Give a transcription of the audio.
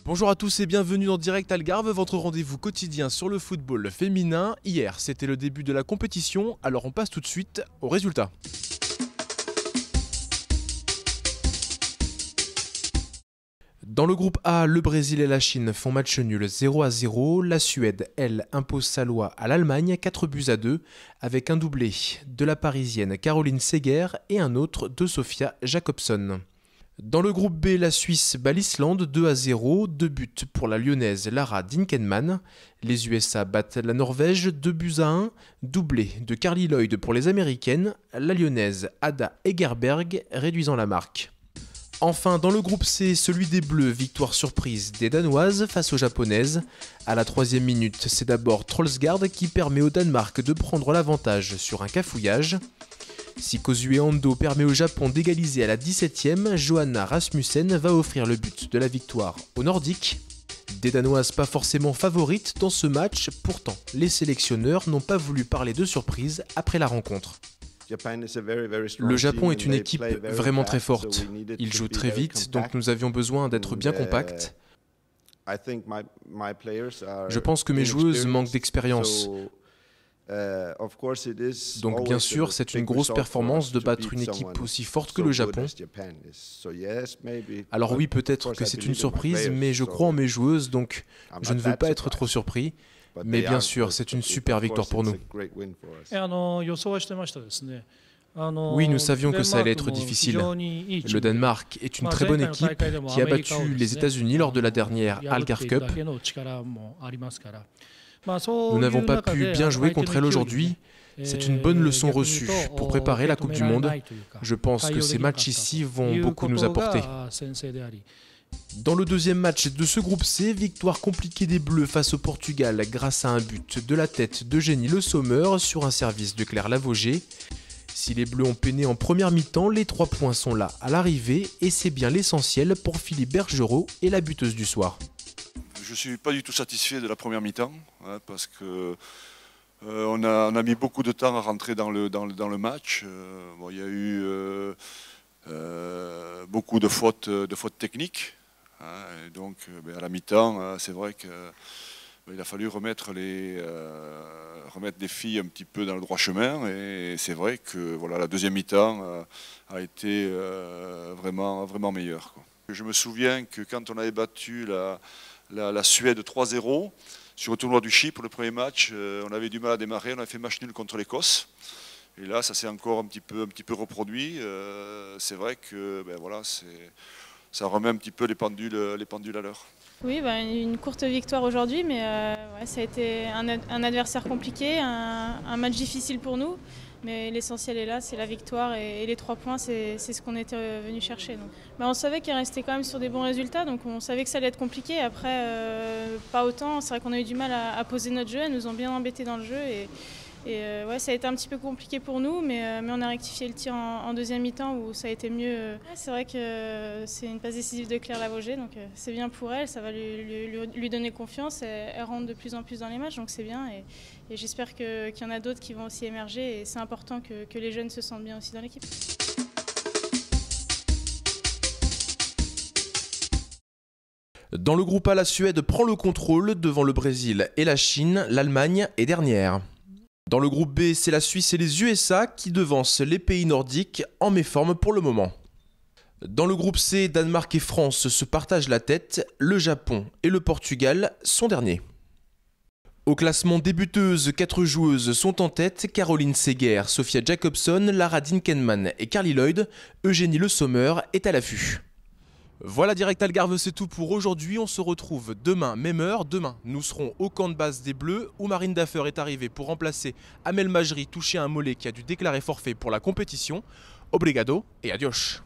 Bonjour à tous et bienvenue dans Direct Algarve, votre rendez-vous quotidien sur le football féminin. Hier, c'était le début de la compétition, alors on passe tout de suite aux résultats. Dans le groupe A, le Brésil et la Chine font match nul 0-0. La Suède, elle, impose sa loi à l'Allemagne 4-2 avec un doublé de la Parisienne Caroline Seger et un autre de Sofia Jakobsson. Dans le groupe B, la Suisse bat l'Islande 2-0, 2 buts pour la Lyonnaise Lara Dinkelmann. Les USA battent la Norvège 2-1, doublé de Carly Lloyd pour les Américaines, la Lyonnaise Ada Egerberg réduisant la marque. Enfin, dans le groupe C, celui des Bleus, victoire surprise des Danoises face aux Japonaises. À la 3e minute, c'est d'abord Trollsgaard qui permet au Danemark de prendre l'avantage sur un cafouillage. Si Kozue Ando permet au Japon d'égaliser à la 17e, Johanna Rasmussen va offrir le but de la victoire aux Nordiques. Des Danoises pas forcément favorites dans ce match, pourtant les sélectionneurs n'ont pas voulu parler de surprise après la rencontre. Le Japon est une équipe vraiment très forte. Ils jouent très vite, donc nous avions besoin d'être bien compacts. Je pense que mes joueuses manquent d'expérience. Donc bien sûr, c'est une grosse performance de battre une équipe aussi forte que le Japon. Alors oui, peut-être que c'est une surprise, mais je crois en mes joueuses, donc je ne veux pas être trop surpris. Mais bien sûr, c'est une super victoire pour nous. Oui, nous savions que ça allait être difficile. Le Danemark est une très bonne équipe qui a battu les États-Unis lors de la dernière Algarve Cup. Nous n'avons pas pu bien jouer contre elle aujourd'hui. C'est une bonne leçon reçue pour préparer la Coupe du Monde. Je pense que ces matchs ici vont beaucoup nous apporter. Dans le deuxième match de ce groupe C, victoire compliquée des Bleus face au Portugal grâce à un but de la tête d'Eugénie Le Sommer sur un service de Claire Lavogé. Si les Bleus ont peiné en première mi-temps, les 3 points sont là à l'arrivée et c'est bien l'essentiel pour Philippe Bergerot et la buteuse du soir. Je ne suis pas du tout satisfait de la première mi-temps parce que on a mis beaucoup de temps à rentrer dans le match. Il y a eu beaucoup de fautes techniques. Et donc à la mi-temps, c'est vrai qu'il a fallu remettre les filles un petit peu dans le droit chemin. Et c'est vrai que voilà, la deuxième mi-temps a été vraiment meilleure, quoi. Je me souviens que quand on avait battu la Suède 3-0 sur le tournoi du Chypre, le premier match, on avait du mal à démarrer, on avait fait match nul contre l'Écosse. Et là, ça s'est encore un petit peu reproduit. C'est vrai que ça remet un petit peu les pendules à l'heure. Oui, une courte victoire aujourd'hui, mais ça a été un adversaire compliqué, un match difficile pour nous. Mais l'essentiel est là, c'est la victoire et les 3 points, c'est ce qu'on était venu chercher. Donc. On savait qu'il restait quand même sur des bons résultats, donc on savait que ça allait être compliqué. Après, pas autant, c'est vrai qu'on a eu du mal à poser notre jeu, elles nous ont bien embêtés dans le jeu. Ça a été un petit peu compliqué pour nous, mais on a rectifié le tir en deuxième mi-temps où ça a été mieux. C'est vrai que c'est une passe décisive de Claire Lavogé, donc c'est bien pour elle, ça va lui donner confiance. Elle rentre de plus en plus dans les matchs, donc c'est bien. Et j'espère qu'il y en a d'autres qui vont aussi émerger. Et c'est important que les jeunes se sentent bien aussi dans l'équipe. Dans le groupe A, la Suède prend le contrôle devant le Brésil et la Chine. L'Allemagne est dernière. Dans le groupe B, c'est la Suisse et les USA qui devancent les pays nordiques en méforme pour le moment. Dans le groupe C, Danemark et France se partagent la tête, le Japon et le Portugal sont derniers. Au classement des buteuses, 4 joueuses sont en tête, Caroline Seger, Sofia Jakobsson, Lara Dinkelmann et Carly Lloyd. Eugénie Le Sommer est à l'affût. Voilà, Direct Algarve, c'est tout pour aujourd'hui. On se retrouve demain, même heure. Demain, nous serons au camp de base des Bleus où Marine Daffer est arrivée pour remplacer Amel Majri, touché à un mollet qui a dû déclarer forfait pour la compétition. Obrigado et adios.